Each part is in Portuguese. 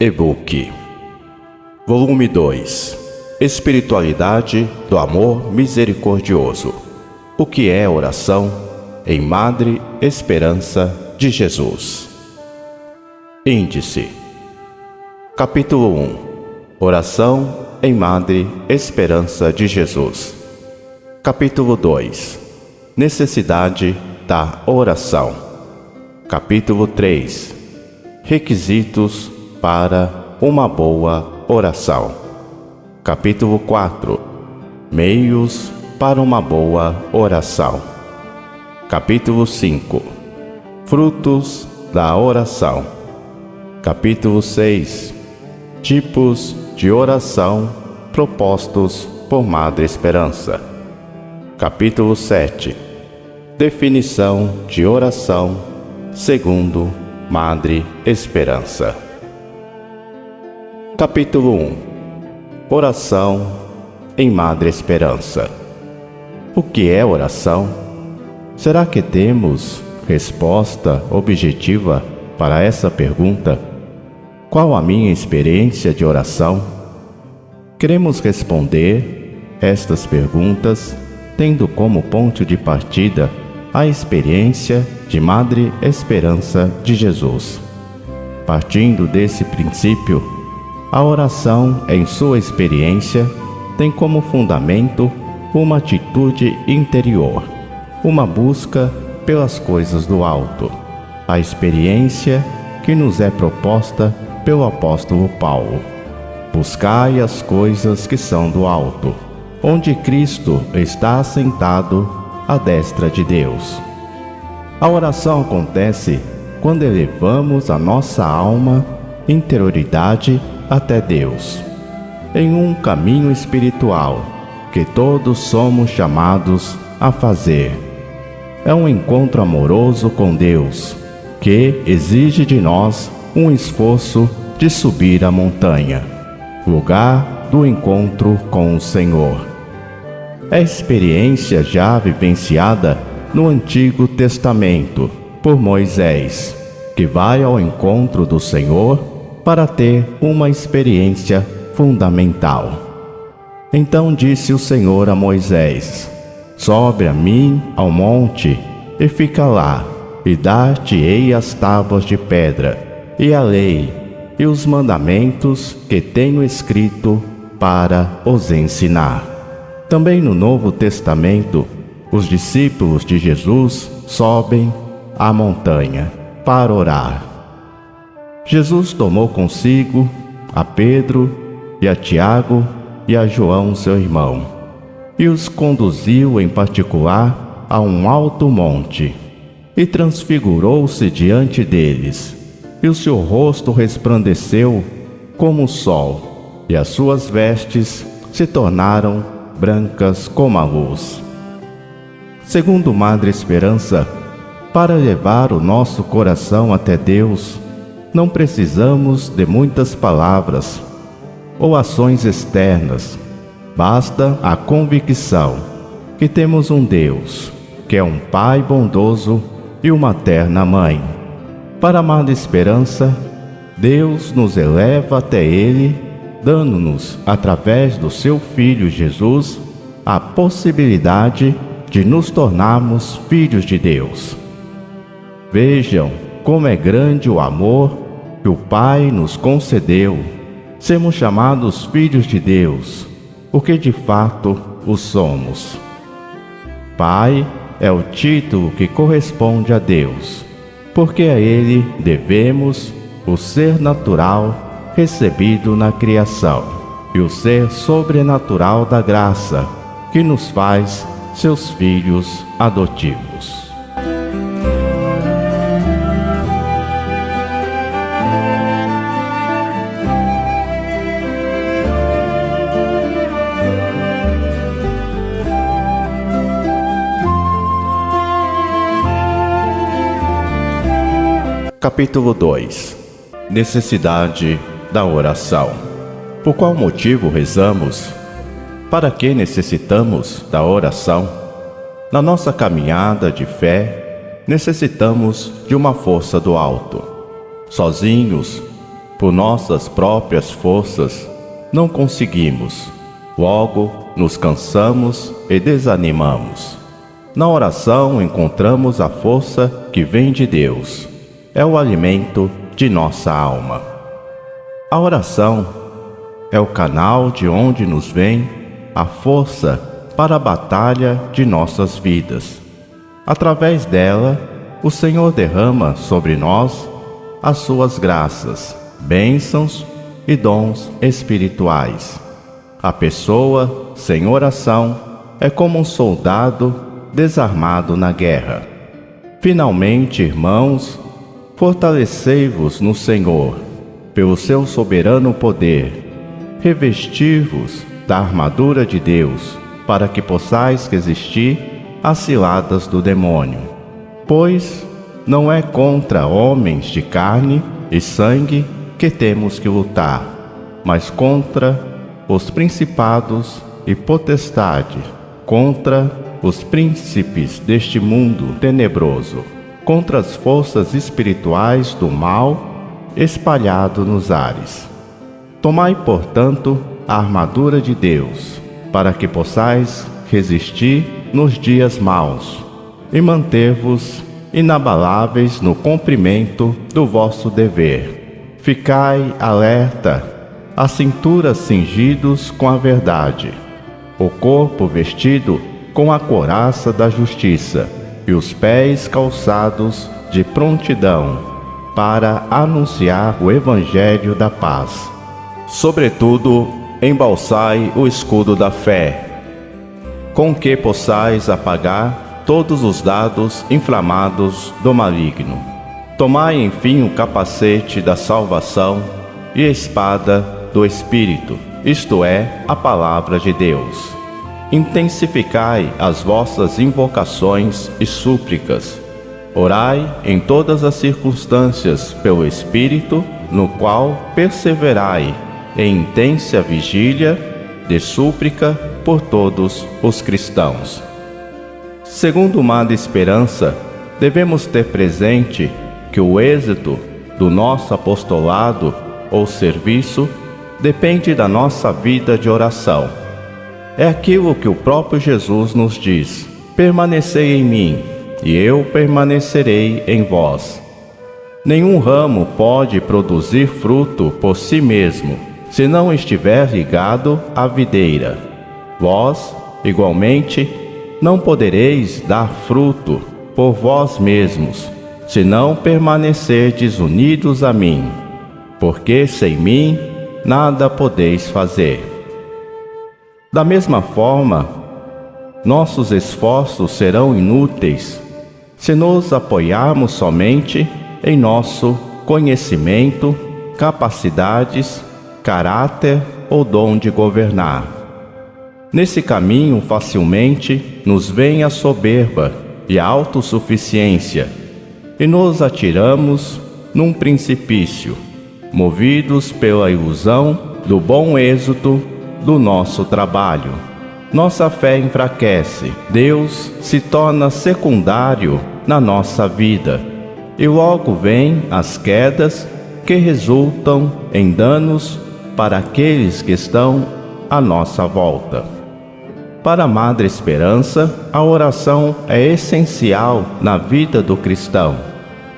E-book Volume 2 Espiritualidade do Amor Misericordioso. O que é oração em Madre Esperança de Jesus? Índice. Capítulo 1 Oração em Madre Esperança de Jesus. Capítulo 2 Necessidade da oração. Capítulo 3 Requisitos para uma boa oração. Capítulo 4 Meios para uma boa oração. Capítulo 5 Frutos da oração. Capítulo 6 Tipos de oração propostos por Madre Esperança. Capítulo 7 Definição de oração segundo Madre Esperança. Capítulo 1 Oração em Madre Esperança. O que é oração? Será que temos resposta objetiva para essa pergunta? Qual a minha experiência de oração? Queremos responder estas perguntas tendo como ponto de partida a experiência de Madre Esperança de Jesus. Partindo desse princípio, a oração, em sua experiência, tem como fundamento uma atitude interior, uma busca pelas coisas do alto, a experiência que nos é proposta pelo apóstolo Paulo. Buscai as coisas que são do alto, onde Cristo está assentado à destra de Deus. A oração acontece quando elevamos a nossa alma, interioridade até Deus, em um caminho espiritual que todos somos chamados a fazer. É um encontro amoroso com Deus, que exige de nós um esforço de subir a montanha, lugar do encontro com o Senhor. É experiência já vivenciada no Antigo Testamento por Moisés, que vai ao encontro do Senhor para ter uma experiência fundamental. Então disse o Senhor a Moisés: sobe a mim ao monte e fica lá, e dar-te-ei as tábuas de pedra, e a lei, e os mandamentos que tenho escrito para os ensinar. Também no Novo Testamento, os discípulos de Jesus sobem à montanha para orar. Jesus tomou consigo a Pedro e a Tiago e a João, seu irmão, e os conduziu em particular a um alto monte, e transfigurou-se diante deles, e o seu rosto resplandeceu como o sol, e as suas vestes se tornaram brancas como a luz. Segundo Madre Esperança, para levar o nosso coração até Deus, não precisamos de muitas palavras ou ações externas. Basta a convicção que temos um Deus, que é um Pai bondoso e uma terna Mãe. Para a Madre Esperança, Deus nos eleva até Ele, dando-nos, através do seu Filho Jesus, a possibilidade de nos tornarmos filhos de Deus. Vejam como é grande o amor que o Pai nos concedeu, sermos chamados filhos de Deus, porque de fato o somos. Pai é o título que corresponde a Deus, porque a Ele devemos o ser natural recebido na criação e o ser sobrenatural da graça, que nos faz seus filhos adotivos. Capítulo 2 Necessidade da oração. Por qual motivo rezamos? Para que necessitamos da oração? Na nossa caminhada de fé, necessitamos de uma força do alto. Sozinhos, por nossas próprias forças, não conseguimos. Logo, nos cansamos e desanimamos. Na oração encontramos a força que vem de Deus. É o alimento de nossa alma. A oração é o canal de onde nos vem a força para a batalha de nossas vidas. Através dela, o Senhor derrama sobre nós as suas graças, bênçãos e dons espirituais. A pessoa sem oração é como um soldado desarmado na guerra. Finalmente, irmãos, fortalecei-vos no Senhor, pelo seu soberano poder. Revesti-vos da armadura de Deus, para que possais resistir às ciladas do demônio. Pois não é contra homens de carne e sangue que temos que lutar, mas contra os principados e potestades, contra os príncipes deste mundo tenebroso, contra as forças espirituais do mal espalhado nos ares. Tomai, portanto, a armadura de Deus, para que possais resistir nos dias maus e manter-vos inabaláveis no cumprimento do vosso dever. Ficai alerta, a cintura cingidos com a verdade, o corpo vestido com a couraça da justiça e os pés calçados de prontidão para anunciar o evangelho da paz. Sobretudo, embalsai o escudo da fé, com que possais apagar todos os dardos inflamados do maligno. Tomai, enfim, o capacete da salvação e a espada do Espírito, isto é, a palavra de Deus. Intensificai as vossas invocações e súplicas. Orai em todas as circunstâncias pelo Espírito, no qual perseverai em intensa vigília de súplica por todos os cristãos. Segundo uma esperança, devemos ter presente que o êxito do nosso apostolado ou serviço depende da nossa vida de oração. É aquilo que o próprio Jesus nos diz: permanecei em mim, e eu permanecerei em vós. Nenhum ramo pode produzir fruto por si mesmo, se não estiver ligado à videira. Vós, igualmente, não podereis dar fruto por vós mesmos, se não permanecerdes unidos a mim, porque sem mim nada podeis fazer. Da mesma forma, nossos esforços serão inúteis se nos apoiarmos somente em nosso conhecimento, capacidades, caráter ou dom de governar. Nesse caminho facilmente nos vem a soberba e a autossuficiência, e nos atiramos num precipício, movidos pela ilusão do bom êxito do nosso trabalho. Nossa fé enfraquece, Deus se torna secundário na nossa vida, e logo vêm as quedas que resultam em danos para aqueles que estão à nossa volta. Para a Madre Esperança, a oração é essencial na vida do cristão.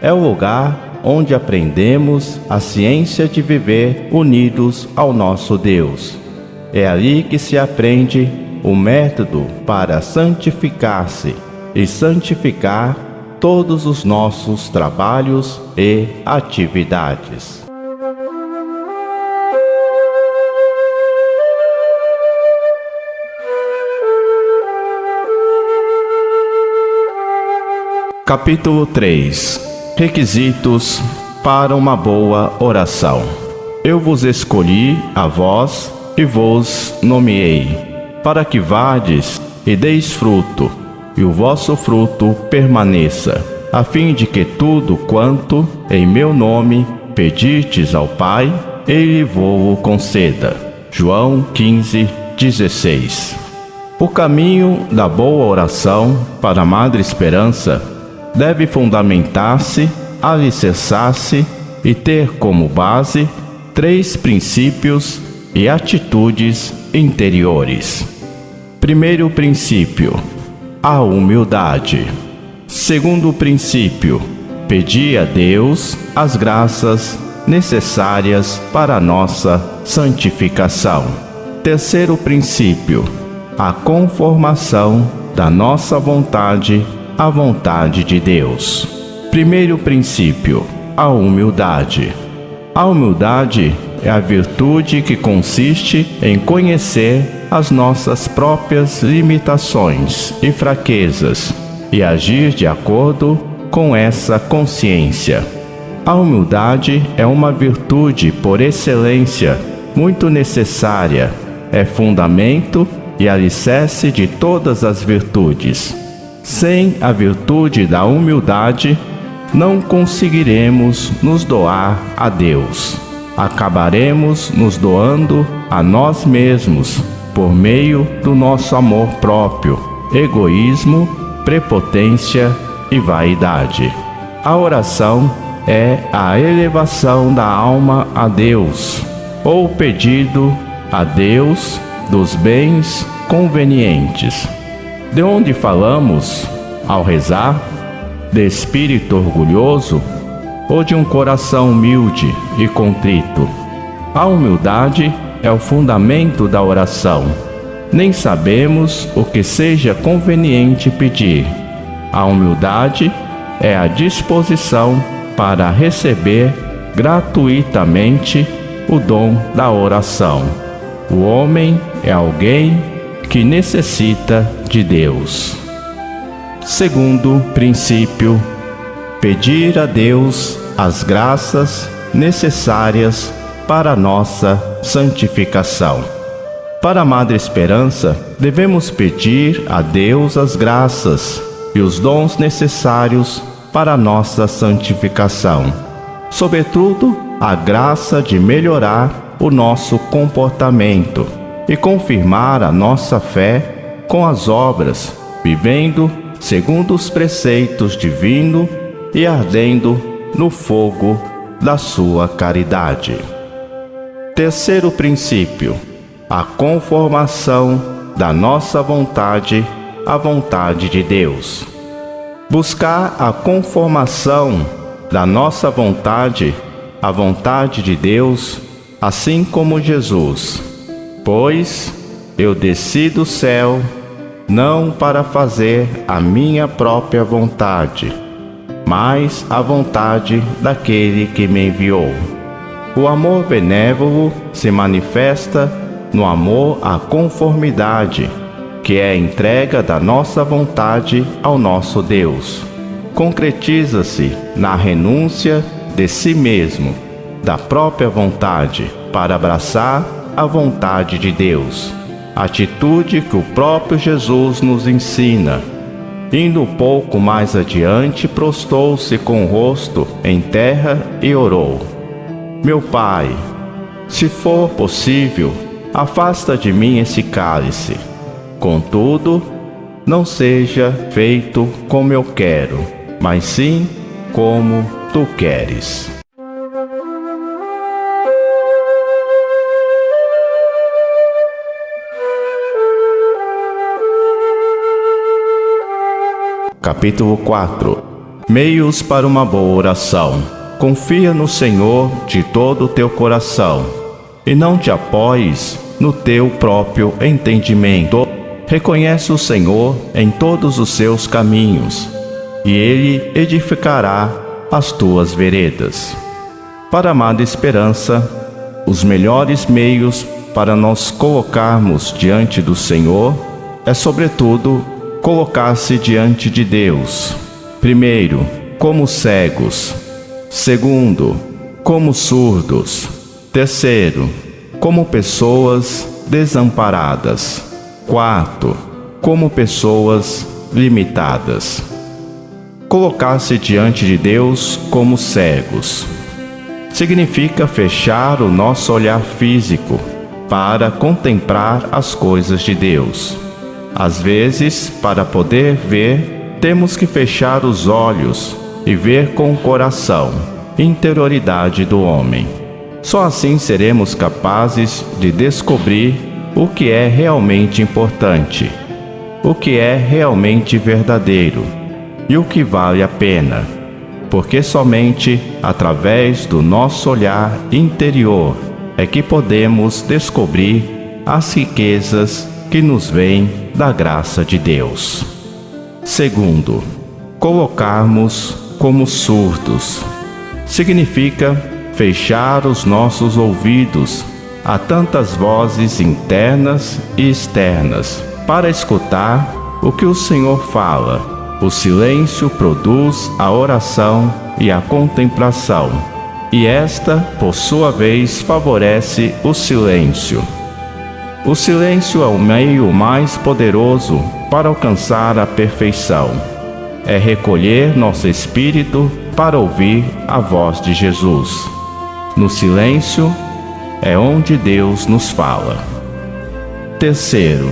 É o lugar onde aprendemos a ciência de viver unidos ao nosso Deus. É ali que se aprende o método para santificar-se e santificar todos os nossos trabalhos e atividades. Capítulo 3. Requisitos para uma boa oração. Eu vos escolhi a vós e vos nomeei, para que vades e deis fruto, e o vosso fruto permaneça, a fim de que tudo quanto em meu nome pedirdes ao Pai, Ele vos conceda. João 15:16. O caminho da boa oração para a Madre Esperança deve fundamentar-se, alicerçar-se e ter como base 3 princípios e atitudes interiores. Primeiro princípio: a humildade. Segundo princípio: pedir a Deus as graças necessárias para a nossa santificação. Terceiro princípio: a conformação da nossa vontade à vontade de Deus. Primeiro princípio: a humildade. A humildade é a virtude que consiste em conhecer as nossas próprias limitações e fraquezas e agir de acordo com essa consciência. A humildade é uma virtude por excelência, muito necessária, é fundamento e alicerce de todas as virtudes. Sem a virtude da humildade, não conseguiremos nos doar a Deus. Acabaremos nos doando a nós mesmos por meio do nosso amor próprio, egoísmo, prepotência e vaidade. A oração é a elevação da alma a Deus, ou pedido a Deus dos bens convenientes. De onde falamos ao rezar? De espírito orgulhoso ou de um coração humilde e contrito? A humildade é o fundamento da oração. Nem sabemos o que seja conveniente pedir. A humildade é a disposição para receber gratuitamente o dom da oração. O homem é alguém que necessita de Deus. Segundo princípio: pedir a Deus as graças necessárias para a nossa santificação. Para a Madre Esperança, devemos pedir a Deus as graças e os dons necessários para a nossa santificação. Sobretudo, a graça de melhorar o nosso comportamento e confirmar a nossa fé com as obras, vivendo segundo os preceitos divinos e ardendo no fogo da sua caridade. Terceiro princípio: a conformação da nossa vontade à vontade de Deus. Buscar a conformação da nossa vontade à vontade de Deus, assim como Jesus. Pois eu desci do céu não para fazer a minha própria vontade, mas a vontade daquele que me enviou. O amor benévolo se manifesta no amor à conformidade, que é a entrega da nossa vontade ao nosso Deus. Concretiza-se na renúncia de si mesmo, da própria vontade, para abraçar a vontade de Deus. Atitude que o próprio Jesus nos ensina. Indo um pouco mais adiante, prostou-se com o rosto em terra e orou: Meu Pai, se for possível, afasta de mim esse cálice. Contudo, não seja feito como eu quero, mas sim como tu queres. Capítulo 4. Meios para uma boa oração. Confia no Senhor de todo o teu coração, e não te apoies no teu próprio entendimento. Reconhece o Senhor em todos os seus caminhos, e Ele edificará as tuas veredas. Para a Amada Esperança, os melhores meios para nos colocarmos diante do Senhor é, sobretudo, colocar-se diante de Deus. Primeiro, como cegos. Segundo, como surdos. Terceiro, como pessoas desamparadas. Quarto, como pessoas limitadas. Colocar-se diante de Deus como cegos significa fechar o nosso olhar físico para contemplar as coisas de Deus. Às vezes, para poder ver, temos que fechar os olhos e ver com o coração, interioridade do homem. Só assim seremos capazes de descobrir o que é realmente importante, o que é realmente verdadeiro e o que vale a pena, porque somente através do nosso olhar interior é que podemos descobrir as riquezas que nos vêm da graça de Deus. Segundo, colocarmos como surdos. Significa fechar os nossos ouvidos a tantas vozes internas e externas para escutar o que o Senhor fala. O silêncio produz a oração e a contemplação, e esta, por sua vez, favorece o silêncio. O silêncio é o meio mais poderoso para alcançar a perfeição. É recolher nosso espírito para ouvir a voz de Jesus. No silêncio é onde Deus nos fala. Terceiro,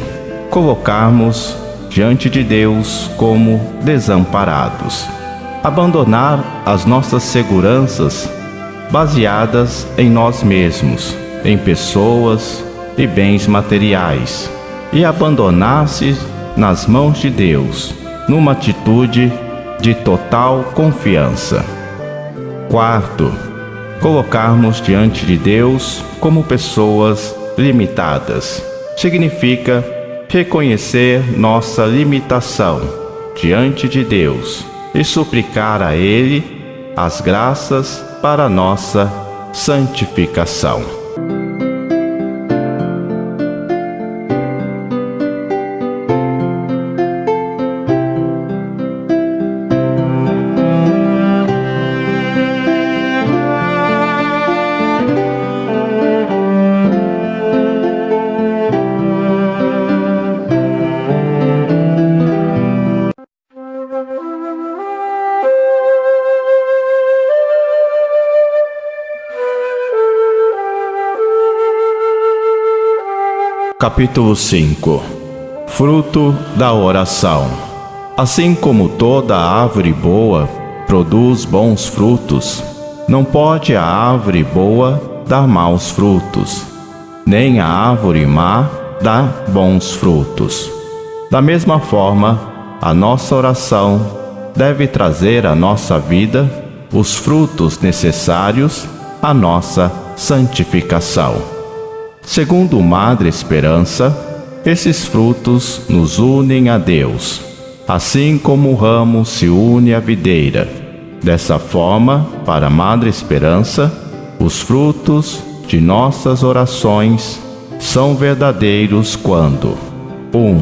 colocarmos diante de Deus como desamparados. Abandonar as nossas seguranças baseadas em nós mesmos, em pessoas e bens materiais, e abandonar-se nas mãos de Deus, numa atitude de total confiança. Quarto, colocarmos diante de Deus como pessoas limitadas. Significa reconhecer nossa limitação diante de Deus e suplicar a Ele as graças para nossa santificação. Capítulo 5. Fruto da oração. Assim como toda árvore boa produz bons frutos, não pode a árvore boa dar maus frutos, nem a árvore má dar bons frutos. Da mesma forma, a nossa oração deve trazer à nossa vida os frutos necessários à nossa santificação. Segundo Madre Esperança, esses frutos nos unem a Deus, assim como o ramo se une à videira. Dessa forma, para Madre Esperança, os frutos de nossas orações são verdadeiros quando 1.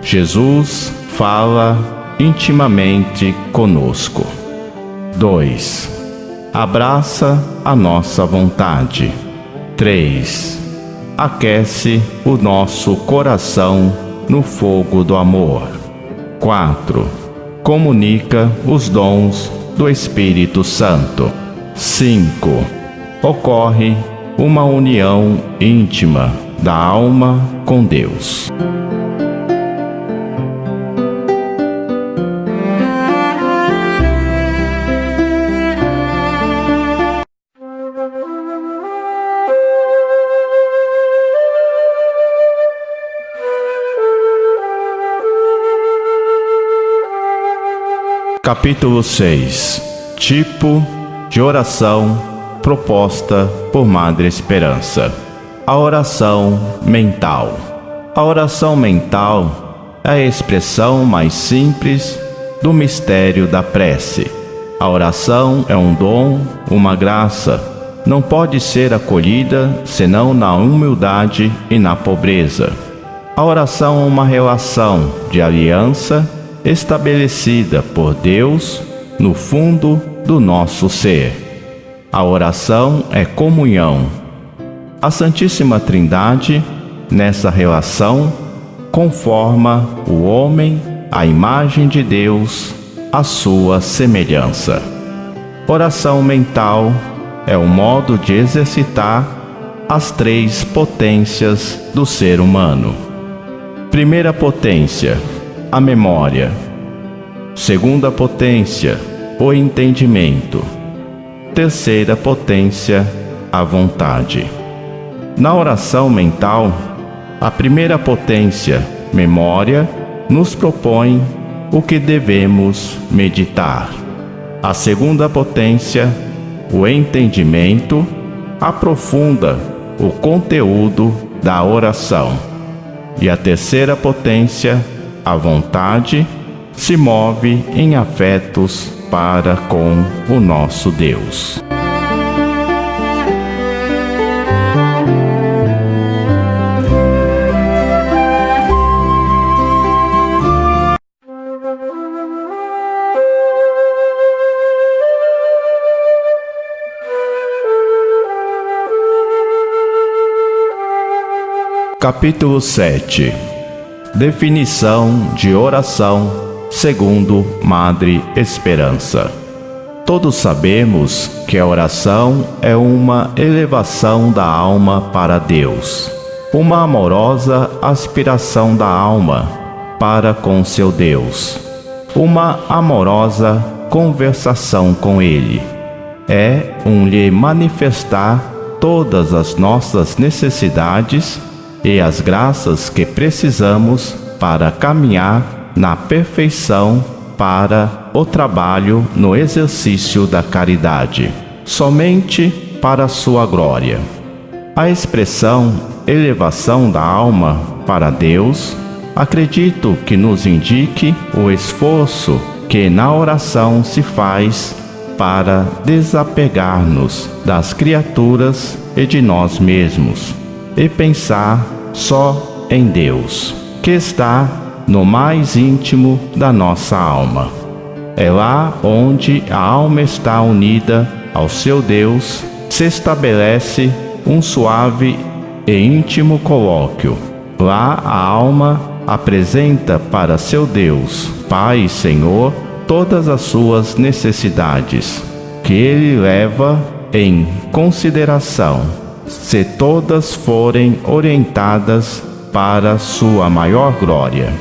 Jesus fala intimamente conosco. 2. Abraça a nossa vontade. 3. Aquece o nosso coração no fogo do amor. 4. Comunica os dons do Espírito Santo. 5. Ocorre uma união íntima da alma com Deus. Capítulo 6. Tipo de oração proposta por Madre Esperança. A oração mental. A oração mental é a expressão mais simples do mistério da prece. A oração é um dom, uma graça. Não pode ser acolhida senão na humildade e na pobreza. A oração é uma relação de aliança estabelecida por Deus no fundo do nosso ser. A oração é comunhão. A Santíssima Trindade, nessa relação, conforma o homem à imagem de Deus, à sua semelhança. Oração mental é um modo de exercitar as 3 potências do ser humano. Primeira potência, a memória. Segunda potência, o entendimento. Terceira potência, à vontade. Na oração mental, a primeira potência, memória, nos propõe o que devemos meditar. A segunda potência, o entendimento, aprofunda o conteúdo da oração. E a terceira potência, a vontade, se move em afetos para com o nosso Deus. Capítulo 7. Definição de oração segundo Madre Esperança. Todos sabemos que a oração é uma elevação da alma para Deus, uma amorosa aspiração da alma para com seu Deus, uma amorosa conversação com Ele. É lhe manifestar todas as nossas necessidades e as graças que precisamos para caminhar na perfeição para o trabalho no exercício da caridade, somente para a sua glória. A expressão elevação da alma para Deus, acredito que nos indique o esforço que na oração se faz para desapegar-nos das criaturas e de nós mesmos, e pensar só em Deus, que está no mais íntimo da nossa alma. É lá onde a alma está unida ao seu Deus, se estabelece um suave e íntimo colóquio. Lá a alma apresenta para seu Deus, Pai e Senhor, todas as suas necessidades, que Ele leva em consideração, se todas forem orientadas para sua maior glória.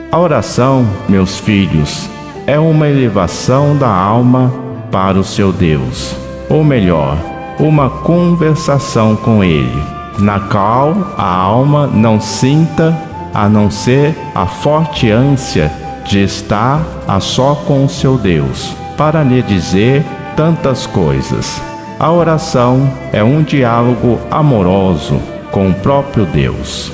A oração, meus filhos, é uma elevação da alma para o seu Deus, ou melhor, uma conversação com Ele, na qual a alma não sinta a não ser a forte ânsia de estar a só com o seu Deus, para lhe dizer tantas coisas. A oração é um diálogo amoroso com o próprio Deus.